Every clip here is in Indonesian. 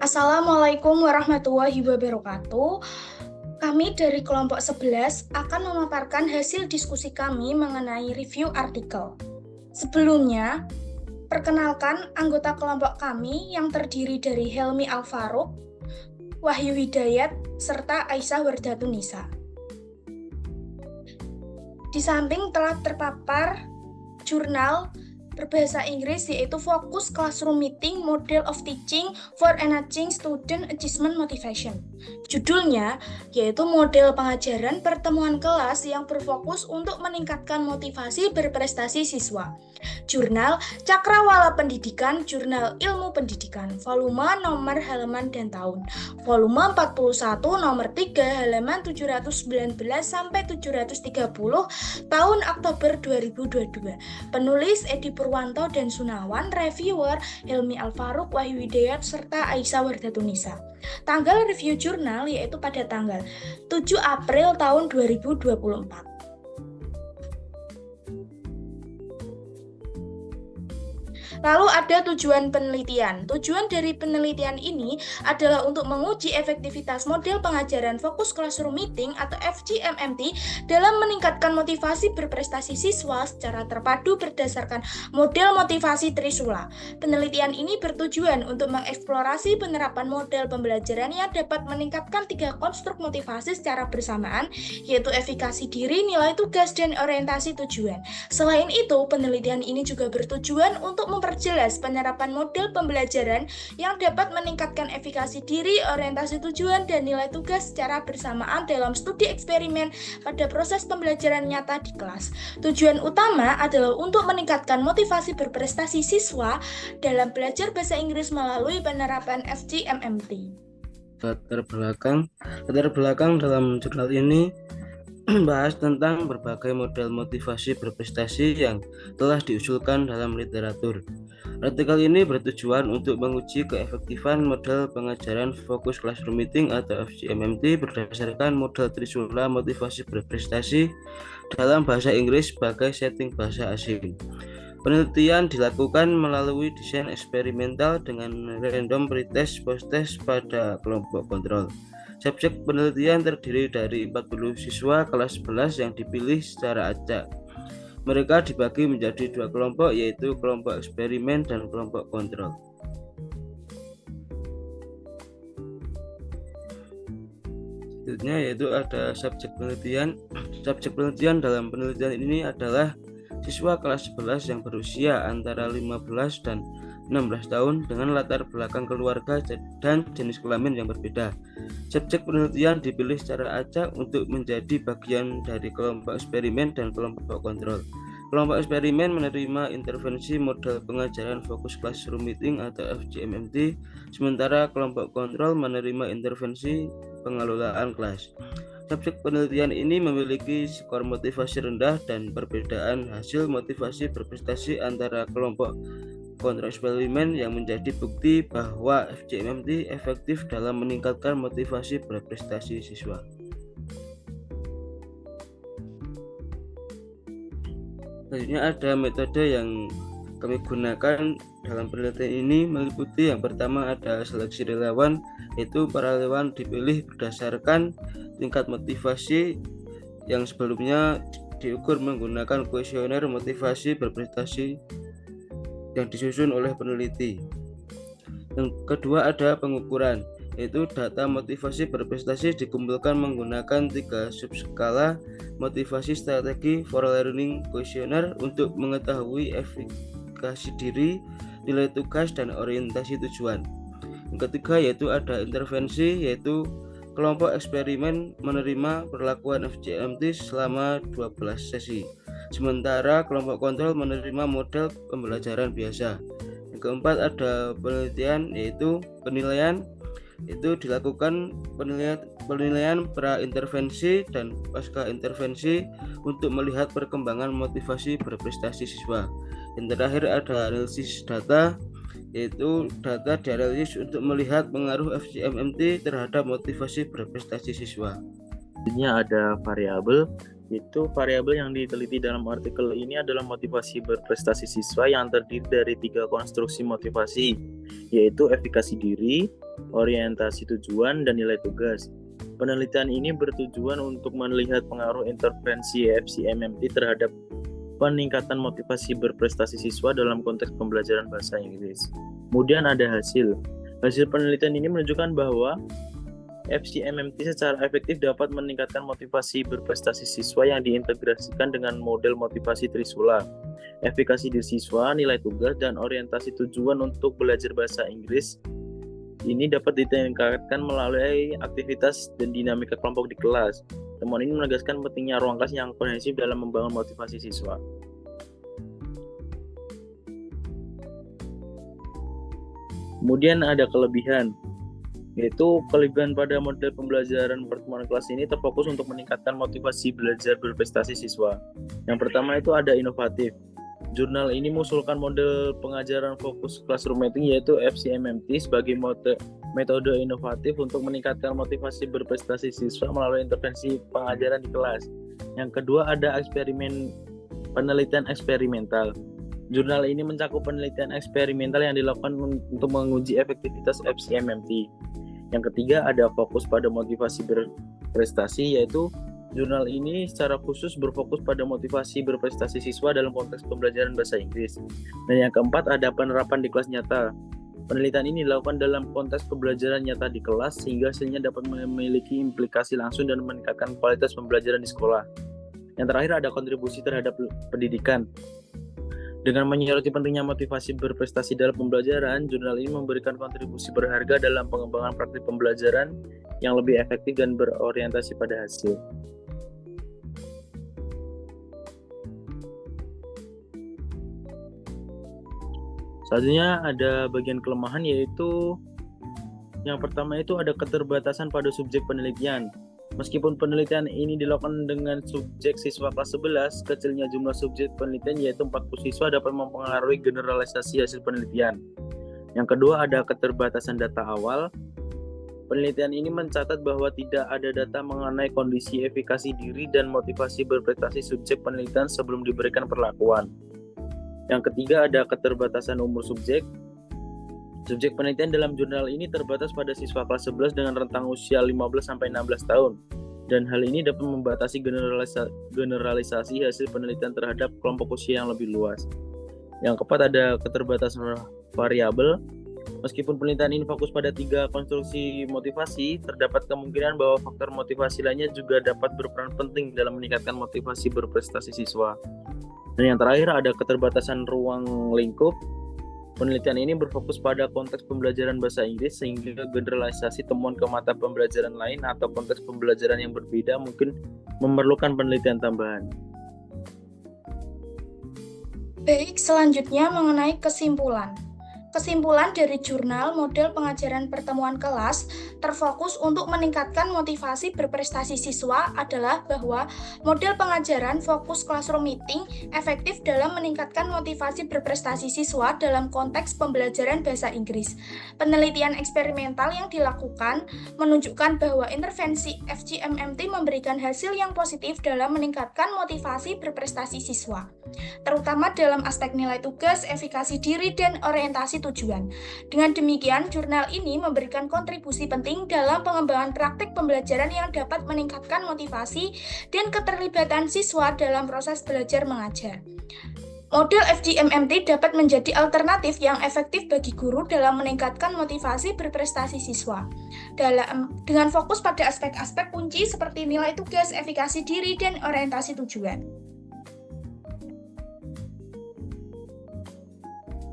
Assalamualaikum warahmatullahi wabarakatuh. Kami dari kelompok 11 akan memaparkan hasil diskusi kami mengenai review artikel. Sebelumnya, perkenalkan anggota kelompok kami yang terdiri dari Helmi Alfaruk, Wahyu Hidayat, serta Aisyah Wardatunisa. Di samping telah terpapar jurnal berbahasa Inggris yaitu Focus Classroom Meeting Model of Teaching for Enhancing Student Achievement Motivation. Judulnya yaitu model pengajaran pertemuan kelas yang berfokus untuk meningkatkan motivasi berprestasi siswa. Jurnal Cakrawala Pendidikan, Jurnal Ilmu Pendidikan, volume nomor halaman dan tahun. Volume 41 nomor 3 halaman 719 sampai 730 tahun Oktober 2022. Penulis Edi Purwanto dan Sunawan, reviewer Helmi Alfaruk, Wahyu Hidayat, serta Aisyah Wardatunisa. Tanggal review jurnal yaitu pada tanggal 7 April tahun 2024. Lalu ada tujuan penelitian. Tujuan dari penelitian ini adalah untuk menguji efektivitas model pengajaran Focus Classroom Meeting atau FGMMT dalam meningkatkan motivasi berprestasi siswa secara terpadu berdasarkan model motivasi Trisula. Penelitian ini bertujuan untuk mengeksplorasi penerapan model pembelajaran yang dapat meningkatkan 3 konstruk motivasi secara bersamaan, yaitu efikasi diri, nilai tugas, dan orientasi tujuan. Selain itu, penelitian ini juga bertujuan untuk memperjelas penerapan model pembelajaran yang dapat meningkatkan efikasi diri, orientasi tujuan, dan nilai tugas secara bersamaan dalam studi eksperimen pada proses pembelajaran nyata di kelas. Tujuan utama adalah untuk meningkatkan motivasi berprestasi siswa dalam belajar bahasa Inggris melalui penerapan FGMMT. Latar belakang dalam jurnal ini membahas tentang berbagai model motivasi berprestasi yang telah diusulkan dalam literatur. Artikel ini bertujuan untuk menguji keefektifan model pengajaran Focus Classroom Meeting atau FGMMT berdasarkan model Trisula motivasi berprestasi dalam bahasa Inggris sebagai setting bahasa asing. Penelitian dilakukan melalui desain eksperimental dengan random pretest post-test pada kelompok kontrol. Subjek penelitian terdiri dari 40 siswa kelas 11 yang dipilih secara acak. Mereka dibagi menjadi 2 kelompok, yaitu kelompok eksperimen dan kelompok kontrol. Selanjutnya yaitu ada subjek penelitian. Subjek penelitian dalam penelitian ini adalah siswa kelas 11 yang berusia antara 15 dan 16 tahun dengan latar belakang keluarga dan jenis kelamin yang berbeda. Subjek penelitian dipilih secara acak untuk menjadi bagian dari kelompok eksperimen dan kelompok kontrol. Kelompok eksperimen menerima intervensi model pengajaran Focus Classroom Meeting atau FGMMT, sementara kelompok kontrol menerima intervensi pengelolaan kelas. Subjek penelitian ini memiliki skor motivasi rendah dan perbedaan hasil motivasi berprestasi antara kelompok kontrol eksperimen yang menjadi bukti bahwa FGMMT efektif dalam meningkatkan motivasi berprestasi siswa. Selanjutnya ada metode yang kami gunakan dalam penelitian ini meliputi yang pertama ada seleksi relawan, yaitu para relawan dipilih berdasarkan tingkat motivasi yang sebelumnya diukur menggunakan kuesioner motivasi berprestasi yang disusun oleh peneliti. Yang kedua ada pengukuran, yaitu data motivasi berprestasi dikumpulkan menggunakan 3 subskala motivasi strategi for learning kuesioner untuk mengetahui efikasi diri, nilai tugas, dan orientasi tujuan. Yang ketiga yaitu ada intervensi, yaitu kelompok eksperimen menerima perlakuan FGMT selama 12 sesi, sementara kelompok kontrol menerima model pembelajaran biasa. Yang keempat ada penelitian, yaitu penilaian, itu dilakukan penilaian pra-intervensi dan pasca intervensi untuk melihat perkembangan motivasi berprestasi siswa. Yang terakhir ada analisis data, yaitu data dianalisis untuk melihat pengaruh FGMMT terhadap motivasi berprestasi siswa. Selanjutnya ada variabel, Itu variabel yang diteliti dalam artikel ini adalah motivasi berprestasi siswa yang terdiri dari 3 konstruksi motivasi, yaitu efikasi diri, orientasi tujuan, dan nilai tugas. Penelitian ini bertujuan untuk melihat pengaruh intervensi FCMMT terhadap peningkatan motivasi berprestasi siswa dalam konteks pembelajaran bahasa Inggris. Kemudian ada hasil. Hasil penelitian ini menunjukkan bahwa FCMMT secara efektif dapat meningkatkan motivasi berprestasi siswa yang diintegrasikan dengan model motivasi Trisula, efikasi diri siswa, nilai tugas, dan orientasi tujuan untuk belajar bahasa Inggris. Ini dapat ditingkatkan melalui aktivitas dan dinamika kelompok di kelas. Temuan ini menegaskan pentingnya ruang kelas yang komprehensif dalam membangun motivasi siswa. Kemudian ada kelebihan, yaitu kelebihan pada model pembelajaran pertemuan kelas ini terfokus untuk meningkatkan motivasi belajar berprestasi siswa. Yang pertama itu ada inovatif. Jurnal ini mengusulkan model pengajaran fokus classroom meeting yaitu FCMMT sebagai metode inovatif untuk meningkatkan motivasi berprestasi siswa melalui intervensi pengajaran di kelas. Yang kedua ada penelitian eksperimental. Jurnal ini mencakup penelitian eksperimental yang dilakukan untuk menguji efektivitas FCMMT. Yang ketiga ada fokus pada motivasi berprestasi, yaitu jurnal ini secara khusus berfokus pada motivasi berprestasi siswa dalam konteks pembelajaran bahasa Inggris. Dan yang keempat ada penerapan di kelas nyata. Penelitian ini dilakukan dalam konteks pembelajaran nyata di kelas sehingga hasilnya dapat memiliki implikasi langsung dan meningkatkan kualitas pembelajaran di sekolah. Yang terakhir ada kontribusi terhadap pendidikan. Dengan menyoroti pentingnya motivasi berprestasi dalam pembelajaran, jurnal ini memberikan kontribusi berharga dalam pengembangan praktik pembelajaran yang lebih efektif dan berorientasi pada hasil. Selanjutnya ada bagian kelemahan, yaitu yang pertama itu ada keterbatasan pada subjek penelitian. Meskipun penelitian ini dilakukan dengan subjek siswa kelas 11, kecilnya jumlah subjek penelitian yaitu 40 siswa dapat mempengaruhi generalisasi hasil penelitian. Yang kedua ada keterbatasan data awal. Penelitian ini mencatat bahwa tidak ada data mengenai kondisi efikasi diri dan motivasi berprestasi subjek penelitian sebelum diberikan perlakuan. Yang ketiga ada keterbatasan umur subjek. Subjek penelitian dalam jurnal ini terbatas pada siswa kelas 11 dengan rentang usia 15-16 tahun. Dan hal ini dapat membatasi generalisasi hasil penelitian terhadap kelompok usia yang lebih luas. Yang keempat ada keterbatasan variabel. Meskipun penelitian ini fokus pada 3 konstruksi motivasi, terdapat kemungkinan bahwa faktor motivasi lainnya juga dapat berperan penting dalam meningkatkan motivasi berprestasi siswa. Dan yang terakhir ada keterbatasan ruang lingkup. Penelitian ini berfokus pada konteks pembelajaran bahasa Inggris sehingga generalisasi temuan ke mata pembelajaran lain atau konteks pembelajaran yang berbeda mungkin memerlukan penelitian tambahan. Baik, selanjutnya mengenai kesimpulan. Kesimpulan dari jurnal model pengajaran pertemuan kelas terfokus untuk meningkatkan motivasi berprestasi siswa adalah bahwa model pengajaran fokus classroom meeting efektif dalam meningkatkan motivasi berprestasi siswa dalam konteks pembelajaran bahasa Inggris. Penelitian eksperimental yang dilakukan menunjukkan bahwa intervensi FCMMT memberikan hasil yang positif dalam meningkatkan motivasi berprestasi siswa, terutama dalam aspek nilai tugas, efikasi diri, dan orientasi tujuan. Dengan demikian, jurnal ini memberikan kontribusi penting dalam pengembangan praktik pembelajaran yang dapat meningkatkan motivasi dan keterlibatan siswa dalam proses belajar mengajar. Model FCMMT dapat menjadi alternatif yang efektif bagi guru dalam meningkatkan motivasi berprestasi siswa. Dengan fokus pada aspek-aspek kunci seperti nilai tugas, efikasi diri, dan orientasi tujuan.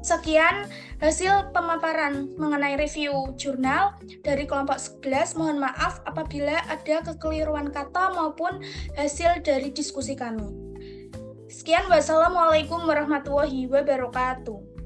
Sekian hasil pemaparan mengenai review jurnal dari kelompok 11. Mohon maaf apabila ada kekeliruan kata maupun hasil dari diskusi kami. Sekian, wassalamualaikum warahmatullahi wabarakatuh.